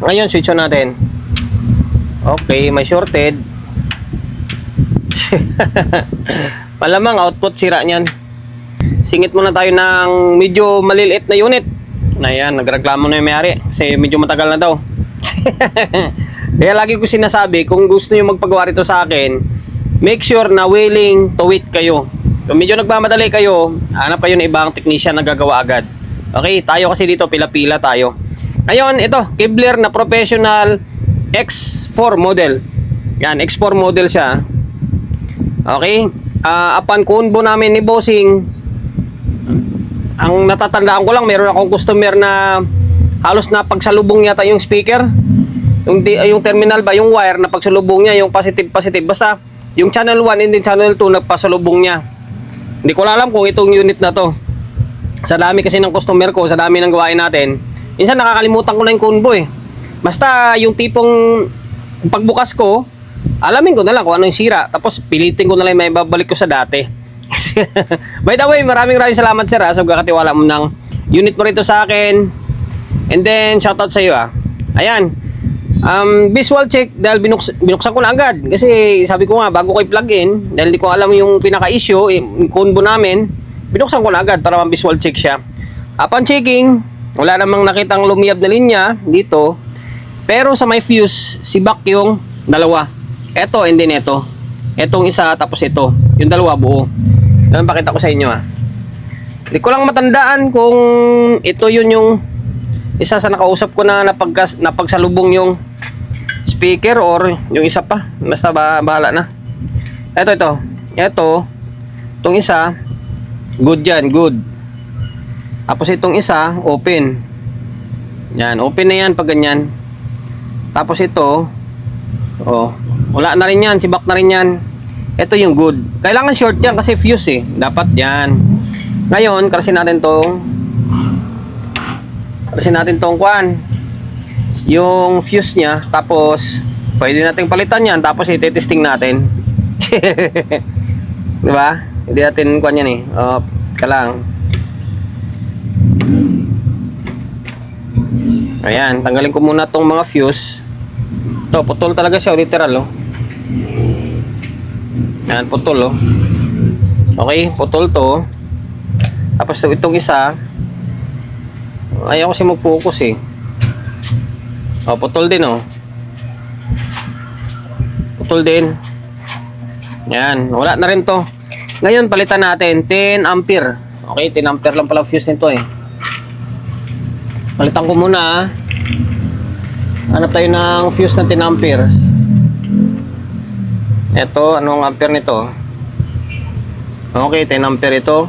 Ngayon, switch on natin. Okay, may shorted. Malamang output sira niyan. Singit muna tayo ng medyo maliliit na unit. Ayan, nagreklamo na yung may-ari kasi medyo matagal na daw. Kaya lagi ko sinasabi, kung gusto nyo magpagawa rito sa akin, make sure na willing to wait kayo. Kung medyo nagmamadali kayo, hanap kayo ng ibang technician na gagawa agad. Okay, tayo kasi dito pila-pila tayo. Ngayon, ito, Kevlar na professional X4 model. Yan, X4 model siya. Okay, upon combo namin ni Bossing, ang natatandaan ko lang, meron akong customer na halos na pagsalubong yata yung speaker, yung terminal ba, yung wire na pagsalubong niya, yung positive, basta yung channel 1 and then channel 2 nagpasalubong niya. Hindi ko alam kung itong unit na to. Sa dami kasi ng customer ko, sa dami ng gawain natin, minsan nakakalimutan ko na yung combo eh. Basta yung tipong pagbukas ko, alamin ko na lang kung ano yung sira, tapos pilitin ko na lang may babalik ko sa dati. By the way, maraming salamat sir sa pagkakatiwala mo ng unit mo rito sa akin. And then shoutout sa iyo Ayan, visual check dahil binuksan ko na agad kasi sabi ko nga bago ko i-plug in, dahil di ko alam yung pinaka-issue, yung combo namin, binuksan ko na agad para ma-visual check siya. Upon checking, wala namang nakitang lumiyab na linya dito, pero sa may fuse, sibak yung dalawa. Eto and then eto. Etong isa tapos ito. Yung dalawa buo. Yan, pakita ko sa inyo Hindi ko lang matandaan kung ito yun yung isa sa nakausap ko na napagsalubong yung speaker or yung isa pa. Basta bahala na. Ito. Itong isa, good yan, good. Tapos itong isa, open. Yan, open na yan pag ganyan. Tapos ito, wala na rin yan, sibak na rin yan. Ito yung good. Kailangan short yan kasi fuse dapat yan. Ngayon, karasin natin tong kuan. Yung fuse niya, tapos pwede nating palitan yan, tapos i-testing natin. Diba? Hindi natin kuan yan lang. Ayan, tanggalin ko muna tong mga fuse. Ito, putol talaga siya, literal Ayan, putol Okay, putol to. Tapos itong isa, ayaw kasi mag-focus putol din putol din. Yan, wala na rin to. Ngayon, palitan natin 10 ampere. Okay, 10 ampere lang pala fuse nito Palitan ko muna Hanap tayo ng fuse na 10 ampere. Ito, anong ampere nito? Okay, 10 ampere ito.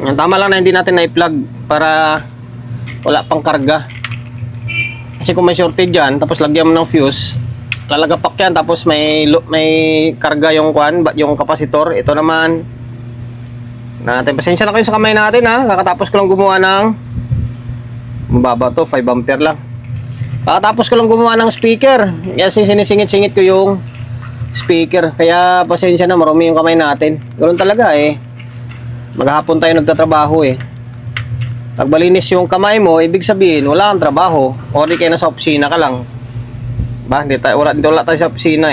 Yan, tama lang na hindi natin na-plug para wala pang karga. Kasi kung may shortage dyan, tapos lagyan mo ng fuse, lalagapak yan, tapos may karga yung yung kapasitor. Ito naman, natin, pasensya na kayo sa kamay natin kakatapos ko lang gumawa ng mababa to, 5 ampere lang. Kakatapos ko lang gumawa ng speaker. Kasi sinisingit-singit ko yung speaker. Kaya pasensya na, marumi yung kamay natin. Ganoon talaga maghapon tayo nagtatrabaho Pag malinis yung kamay mo, ibig sabihin wala kang trabaho. O di kayo nasa opisina ka lang. Ba, wala tayo sa opisina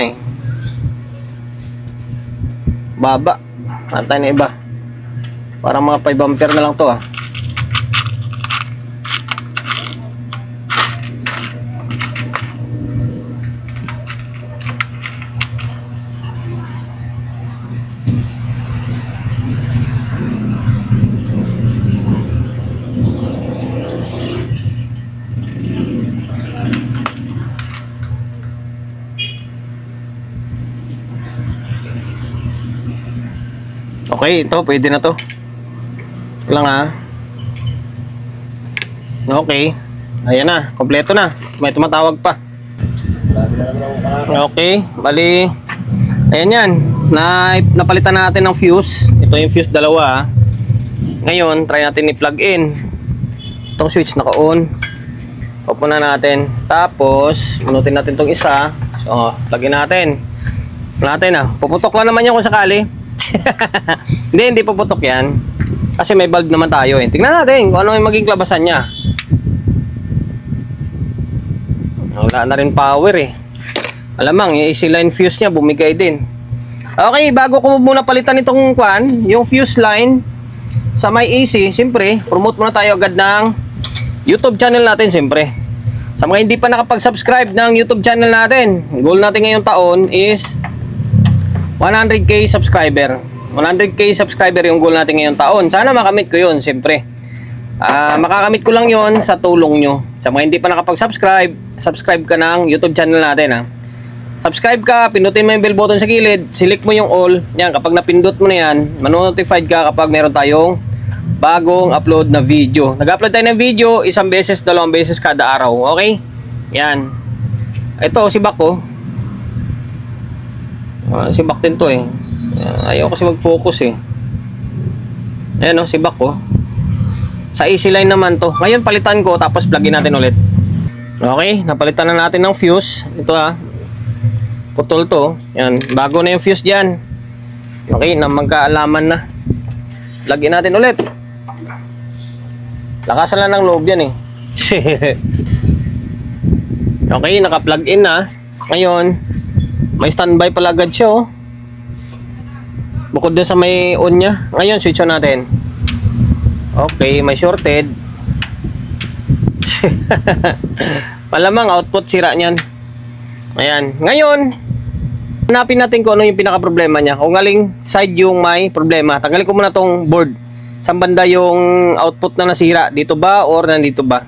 Baba. Antay na iba. Parang mga 5 ampere na lang to Okay, ito pwede na to. Lang Okay. Ayan na, kompleto na. May tumatawag pa. Okay, bali ayan yan. Napalitan natin ng fuse. Ito yung fuse dalawa. Ngayon, try natin i-plug in. Itong switch naka-on. Open na natin. Tapos, manutin natin itong isa. So, plug in natin. Puputok lang naman yan kung sakali. Hindi puputok yan. Kasi may bulb naman tayo Tingnan natin kung ano yung maging klabasan niya. Wala na rin power eh. Alamang, yung AC line fuse niya bumigay din. Okay, bago ko muna palitan itong yung fuse line sa may AC, siyempre, promote muna tayo agad ng YouTube channel natin, siyempre. Sa mga hindi pa nakapag-subscribe ng YouTube channel natin, goal natin ngayong taon is 100k subscriber. 100k subscriber yung goal natin ngayong taon. Sana makamit ko yun, siyempre. Makakamit ko lang yon sa tulong nyo. Sa mga hindi pa nakapag-subscribe, subscribe ka ng YouTube channel natin, ha. Subscribe ka, pindutin mo yung bell button sa gilid, select mo yung all. Yan, kapag napindot mo na yan, manonotified ka kapag meron tayong bagong upload na video. Nag-upload tayo ng video, 1 beses, 2 beses kada araw. Okay? Yan. Ito, si Bak ko. Si Bak din to eh. Ayaw kasi mag-focus eh. Ayan o, si Bak ko. Sa AC line naman to. Ngayon, palitan ko, tapos plug-in natin ulit. Okay, napalitan na natin ng fuse. Ito putol to. Yan, bago na yung fuse dyan. Okay, na magkaalaman na. Plug-in natin ulit. Lakasan lang ng loob yan eh. Okay, naka-plug in na. Ngayon, may standby pala agad siya oh. Bukod dun sa may on nya. Ngayon, switch on natin. Okay, may shorted. Malamang output sira niyan. Ayan. Ngayon, hanapin natin kung ano yung pinaka-problema niya. Kung galing side yung may problema. Tanggalin ko muna tong board. Saan banda yung output na nasira? Dito ba or nandito ba?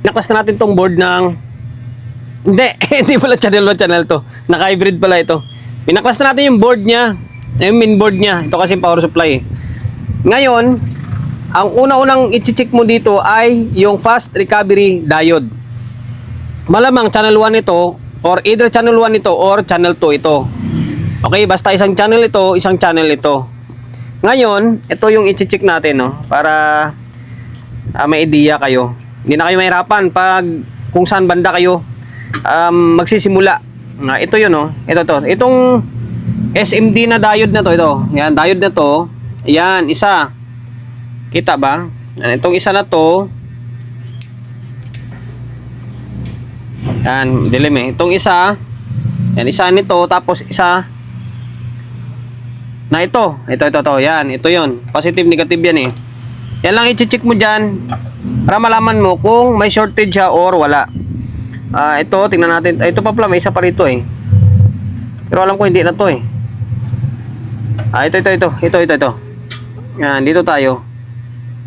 Pinaklas na natin tong board ng... Hindi, hindi pala channel to. Naka-hybrid pala ito. Pinaklas na natin yung board niya. Yung main board niya. Ito kasi power supply. Ngayon, ang una-unang i-check mo dito ay yung fast recovery diode. Malamang channel 1 ito or either channel 1 ito or channel 2 ito. Okay, basta isang channel ito, isang channel ito. Ngayon, ito yung i-check natin, no, para may idea kayo. Hindi na kayo mahirapan pag kung saan banda kayo magsisimula. Ito yun, no. Ito to. Itong SMD na diode na to, ito. Yan, diode na to. Yan, isa. Kita ba? Itong isa na to. Yan, dilim eh. Itong isa. Yan, isa nito. Tapos isa na ito. Ito. Yan, ito yun. Positive, negative yan eh. Yan lang i-check mo dyan para malaman mo kung may shortage siya or wala. Ito, tingnan natin. Ito pa pala, may isa pa rito eh. Pero alam ko hindi na to eh. Ito. Yan, dito tayo.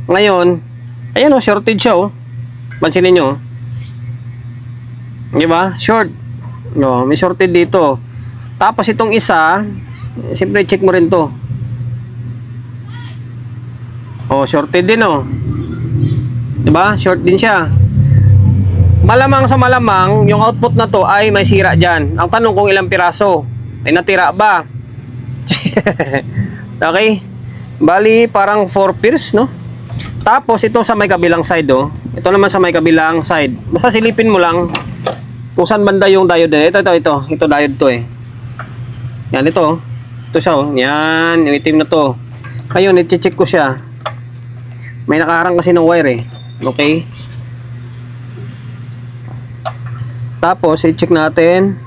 Ngayon, ayan o, shortage siya o. Pansinin nyo. Diba? Short. No, may shorted dito. Tapos itong isa, siyempre check mo rin to. Oh, shorted din oh. Diba? Short din siya. Malamang sa malamang, yung output na to ay may sira dyan. Ang tanong kung ilang piraso. Ay natira ba? Okay? Bali, parang 4 pairs, no? Tapos, ito sa may kabilang side, oh. Ito naman sa may kabilang side. Basta silipin mo lang kung saan banda yung diode na. Ito. Ito diode to, eh. Yan, ito. Ito siya, oh. Yan, yung itim na to. Ngayon, i-check ko siya. May nakaharang kasi ng wire, eh. Okay? Tapos, i-check natin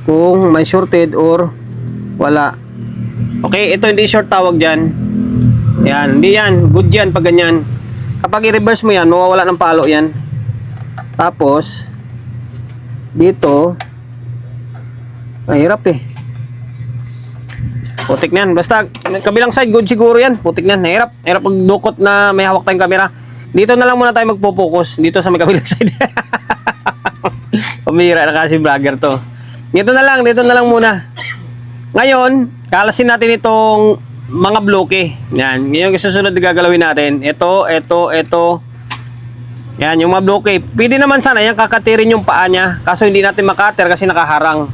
kung may shorted or wala. Okay, ito hindi short tawag dyan. Yan, hindi yan. Good yan pag ganyan. Kapag i-reverse mo yan, mawawala ng palo yan. Tapos, dito, mahirap eh. Putik na yan. Basta, kabilang side, good siguro yan. Putik na yan. Mahirap. Mahirap pag dukot na may hawak tayong camera. Dito na lang muna tayo magpo-focus. Dito sa may kabilang side. Pamira na kasi vlogger to. Dito na lang muna. Ngayon, kalasin natin itong mga bloke. Yan. Ngayon, susunod na gagalawin natin. Ito. Yan, yung mga bloke. Pwede naman sana yan, kakatirin yung paa niya. Kaso hindi natin makater kasi nakaharang.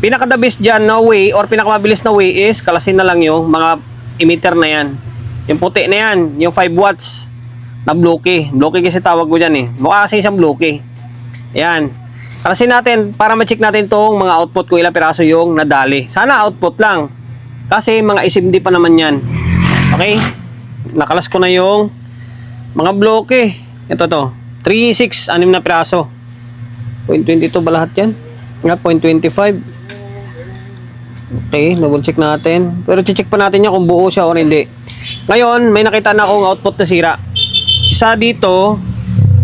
Pinaka-the best dyan na way or pinakamabilis na way is kalasin na lang yung mga emitter na yan. Yung puti na yan, yung 5 watts na bloke. Bloke kasi tawag ko dyan eh. Mukha kasi isang bloke. Yan. Kalasin natin para ma-check natin tong mga output kung ilang piraso yung nadali. Sana output lang. Kasi mga SMD pa naman yan. Okay? Nakalas ko na yung mga bloke. Ito. 3.6, 6 na piraso. 0.22 ba lahat yan? Nga, 0.25. Okay, double check natin. Pero check pa natin yan kung buo siya o hindi. Ngayon, may nakita na akong output na sira. Isa dito,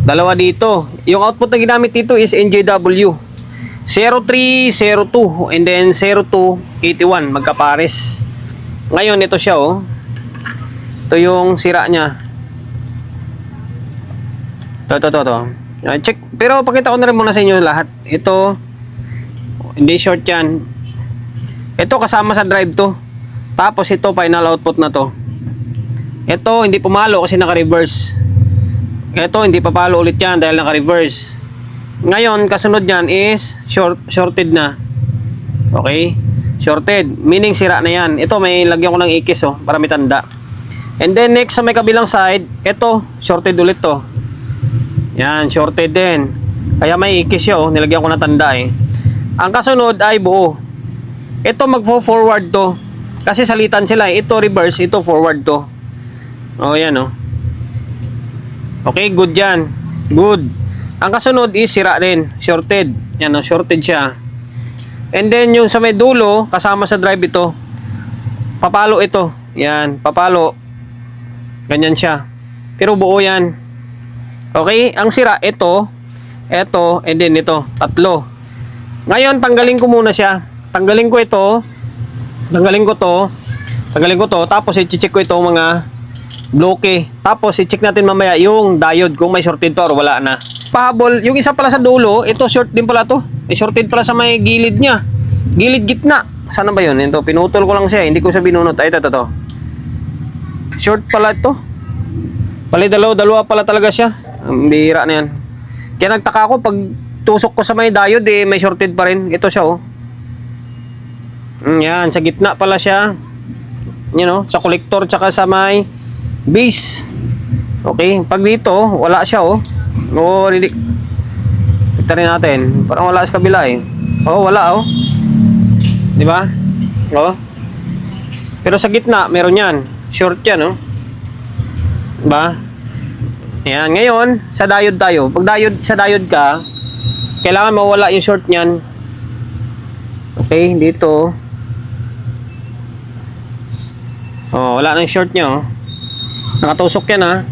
dalawa dito. Yung output na ginamit dito is NJW 0302 and then 0281, magkapares. Ngayon, ito siya oh. Ito yung sira niya. Ito. Check. Pero pakita ko na rin muna sa inyo lahat. Ito, hindi short yan. Ito kasama sa drive to. Tapos ito, final output na to. Ito, hindi pumalo kasi naka-reverse. Ito, hindi papalo ulit yan dahil naka-reverse. Ngayon, kasunod yan is shorted na. Okay? Shorted. Meaning sira na yan. Ito, may lagyan ko ng ikis oh, para may tanda. And then next sa may kabilang side, ito, shorted ulit to. Yan, shorted din. Kaya may ikis siya oh, nilagyan ko na tanda eh. Ang kasunod ay buo. Ito magfo-forward to. Kasi salitan sila eh. Ito reverse, ito forward to. Oh, yan oh. Okay, good yan. Good. Ang kasunod is sira din, shorted. Yan oh, shorted siya. And then yung sa may dulo, kasama sa drive ito. Papalo ito. Yan, papalo. Ganyan siya. Pero buo yan. Okay, ang sira ito, and then ito, tatlo. Ngayon, tanggalin ko muna siya. Tanggalin ko ito. Tanggalin ko to. Tapos i-check ko ito mga bloke. Tapos i-check natin mamaya yung diode kung may shorted pa or wala na. Pahabol, yung isa pala sa dulo, ito short din pala to. Shorted pala sa may gilid niya. Gilid gitna. Sana ba yun? Ito, pinutol ko lang siya. Hindi ko siya binunot. Ay, ito. Short pala ito. Pali dalawa pala talaga siya. Ang bihira na yan. Kaya nagtaka ako pag tusok ko sa may diode eh, may shorted pa rin. Ito siya oh. Yan, sa gitna pala siya. You know, sa collector tsaka sa may base. Okay, pag dito, wala siya oh. Oo, kita rin natin. Parang wala sa kabila eh. Oo, wala oh. Di ba? Oo. Pero sa gitna, meron yan. Short yan oh. Diba? Ayan, ngayon, sa diode tayo. Pag sa diode ka, kailangan mawala yung short niyan. Okay, dito. Oh, wala na yung short nyo. Nakatusok yan ha.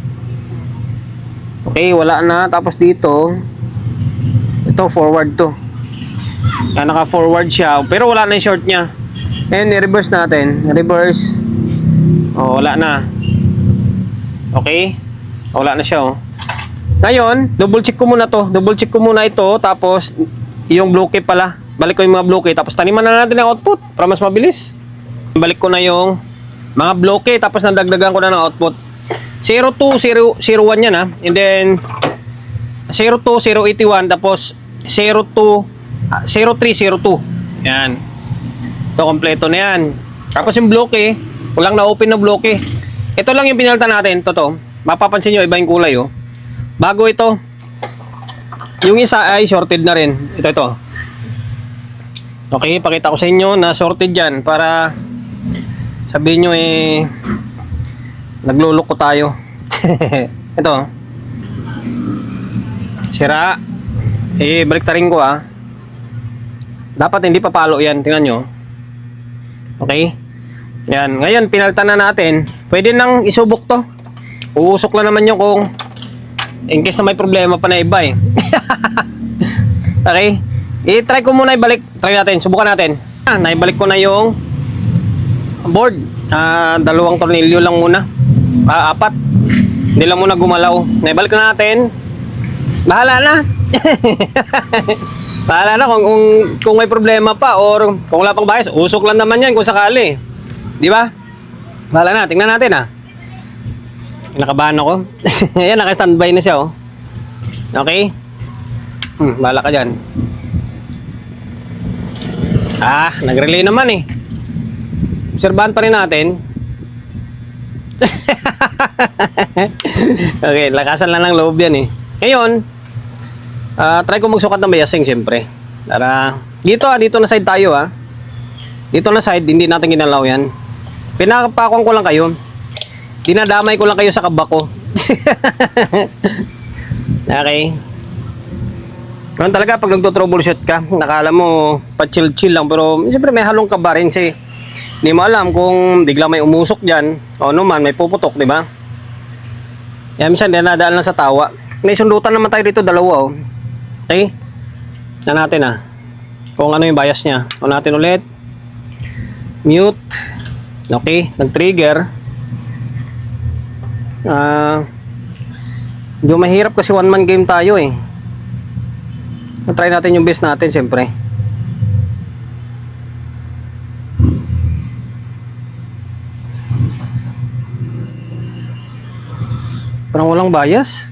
Okay, wala na. Tapos dito, ito forward to. Yan, naka-forward siya. Pero wala na yung short niya. Ngayon, i-reverse natin. Reverse. Oh, wala na. Okay? Wala na siya oh. Ngayon, double check ko muna to. Double check ko muna ito. Tapos, yung bloke pala. Balik ko yung mga bloke. Tapos, taniman na natin ang output para mas mabilis. Balik ko na yung mga bloke. Tapos, nadagdagan ko na ng output. 0201 yan ha. And then, 02081. Tapos, 0302. Yan. Ito, kompleto na yan. Tapos, yung bloke, walang na-open na bloke. Ito lang yung pinalitan natin. Ito. Mapapansin nyo, iba yung kulay oh. Bago ito. Yung isa ay shorted na rin. Ito. Okay, pakita ko sa inyo na shorted yan para sabihin nyo eh nagluloko tayo. Ito. Sira. Baliktarin ko ah. Dapat hindi papalo yan. Tingnan nyo. Okay. Yan. Ngayon, pinalitan na natin. Pwede nang isubok to. Uusok lang naman yun kung in case na may problema pa na iba eh. Okay. I-try ko muna ibalik. Try natin. Subukan natin. Naibalik ko na yung board. Dalawang tornilyo lang muna. 4. Hindi lang muna gumalaw. Naibalik na natin. Bahala na. Bahala na kung may problema pa or kung wala pang bias. Usok lang naman yan kung sakali. Di ba? Bahala na. Tingnan natin ah. Nakabahan ako. Ayan, naka-standby na siya oh. Okay? Bahala ka dyan. Nag-relay naman eh. Obserbahan pa rin natin. Okay, lakasan lang ng loob yan eh. Ngayon, try ko magsukat ng biasing siyempre. Dito na side tayo ah. Dito na side, hindi natin ginalaw yan. Pinapakong ko lang kayo. Dinadamay ko lang kayo sa kabako. Okay. Ganun talaga pag nagto-troubleshoot ka, nakala mo pa-chill-chill lang, pero siyempre may halong kaba rin kasi hindi mo alam kung bigla may umusok dyan o ano man, may puputok, di ba? Kaya minsan dinadaan lang sa tawa. May sundutan naman tayo dito, dalawa, oh. Okay? Yan natin, kung ano yung bias niya. O natin ulit. Mute. Okay, nag-trigger. Medyo mahirap kasi one man game tayo, eh. Try natin yung base natin, siyempre. Parang walang bias.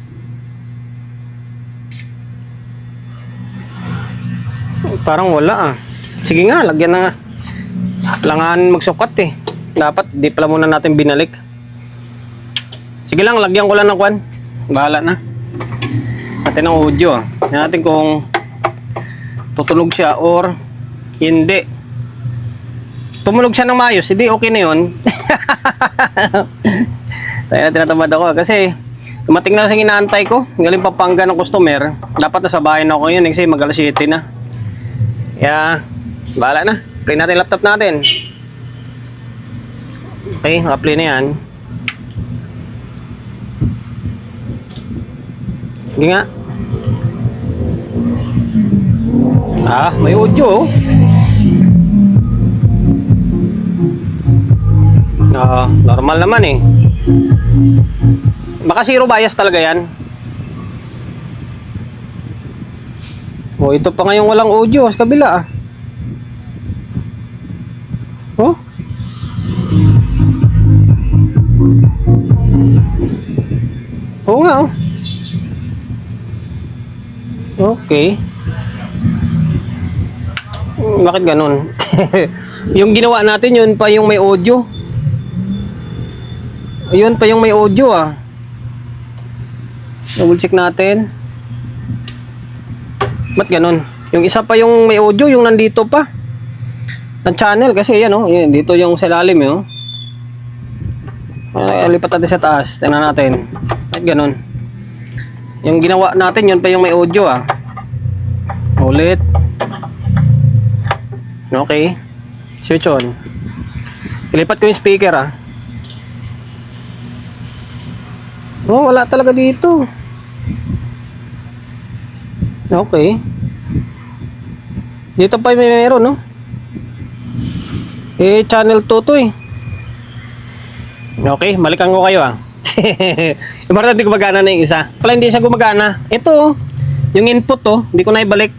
Parang wala, Sige nga, lagyan na nga. Kailangan magsukat, eh. Dapat, di pala muna natin binalik. Sige lang, lagyan ko lang ng kwan. Bahala na. Natin ang audio, Tingnan natin kung tutunog siya or hindi. Tumunog siya ng maayos, hindi okay na yun. Kaya tinatamad ako kasi tumating na kasi inaantay ko. Galing Pampanga ng customer. Dapat nasa bahay na ako yun kasi mag alas 7 na. Kaya bahala na. Play natin laptop natin. Okay, naka-play na yan. Sige nga. May audio, normal naman, eh. Baka zero bias talaga yan. Ito pa ngayong walang audio sa kabila, Oo nga, Okay. Bakit ganun? Yung ginawa natin, yun pa yung may audio. Yun pa yung may audio, Double check natin. Ba't ganun? Yung isa pa yung may audio, yung nandito pa. Ng channel, kasi yan, yan, dito yung sa ilalim, lipat natin sa taas. Tingnan natin. Ba't ganun? Yung ginawa natin, yun pa yung may audio, Ulit. Okay. Switch on. Ilipat ko yung speaker, wala talaga dito. Okay. Dito pa may meron, channel 2 to, Okay, balikan ko kayo, Importante gumagana na yung isa. Pala hindi siya gumagana. Ito, yung input, hindi ko na ibalik.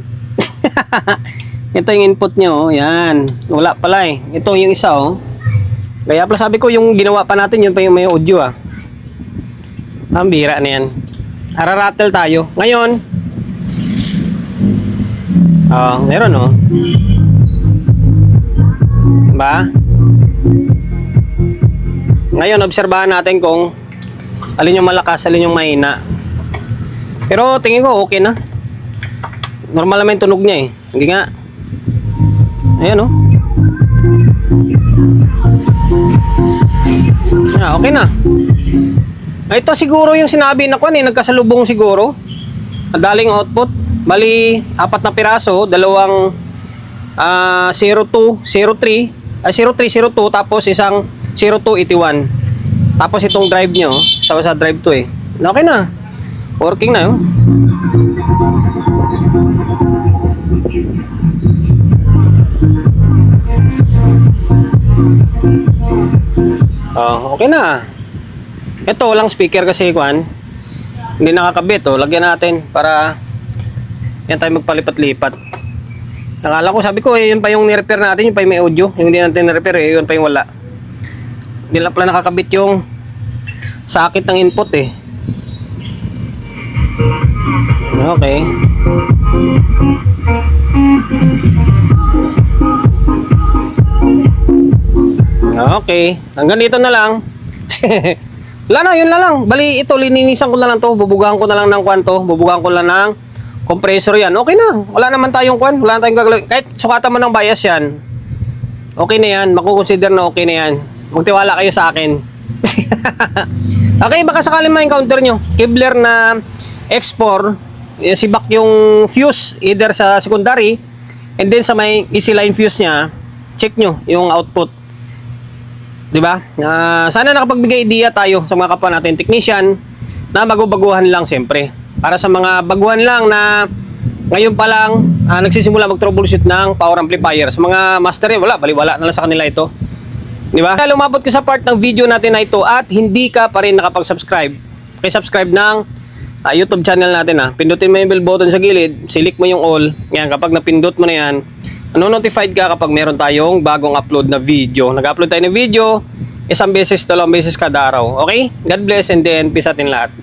Ito yung input nyo, yan. Wala pala, Ito yung isa, Kaya pala sabi ko, yung ginawa pa natin, yun pa yung may audio, Ang bira na yan. Ararattle tayo. Ngayon, meron, Ba? Ngayon, obserbahan natin kung alin yung malakas, alin yung mahina. Pero tingin ko, okay na. Normal naman yung tunog niya, Hindi nga. Ayan, okay na. Ito siguro yung sinabi na nagkasalubong siguro. Madaling output. Bali, 4 na piraso, dalawang 0302, tapos isang 0281. Tapos itong drive nyo, sa drive to, Okay na. Working na, Okay na. Ito, walang speaker kasi, hindi nakakabit, lagyan natin para yan tayo magpalipat-lipat. Nakala ko, sabi ko, yun pa yung ni-repair natin, yun pa yung may audio. Yung hindi natin ni-repair, yun pa yung wala. Hindi lang pala nakakabit yung sakit ng input, Okay. Okay. Hanggang dito na lang. Wala na, yun na lang. Bali, ito, lininisan ko na lang to. Bubugahan ko na lang ng kwanto. Bubugahan ko lang ng compressor yan. Okay na. Wala naman tayong kwan. Wala na tayong gagawin. Kahit sukatan mo ng bias yan. Okay na yan. Makukonsider na okay na yan. Magtiwala kayo sa akin. Okay, baka sakaling ma-encounter nyo. Kevlar na X4, sibak yung fuse either sa secondary, and then sa may easy line fuse niya, check nyo yung output. 'Di ba? Sana nakapagbigay idea tayo sa mga kapwa natin technician na bago-baguhan lang siyempre. Para sa mga baguhan lang na ngayon pa lang nagsisimula mag-troubleshoot ng power amplifier. Sa mga master wala, baliwala na lang sa kanila ito. 'Di ba? Kaya lumabot ka sa part ng video natin na ito at hindi ka pa rin nakapag-subscribe. Subscribe ng YouTube channel natin Pindutin mo yung bell button sa gilid, select mo yung all. Yan, kapag napindot mo na yan, notified ka kapag meron tayong bagong upload na video. Nag-upload tayo ng video, isang beses, dalawang beses kada araw. Okay? God bless and then peace atin lahat.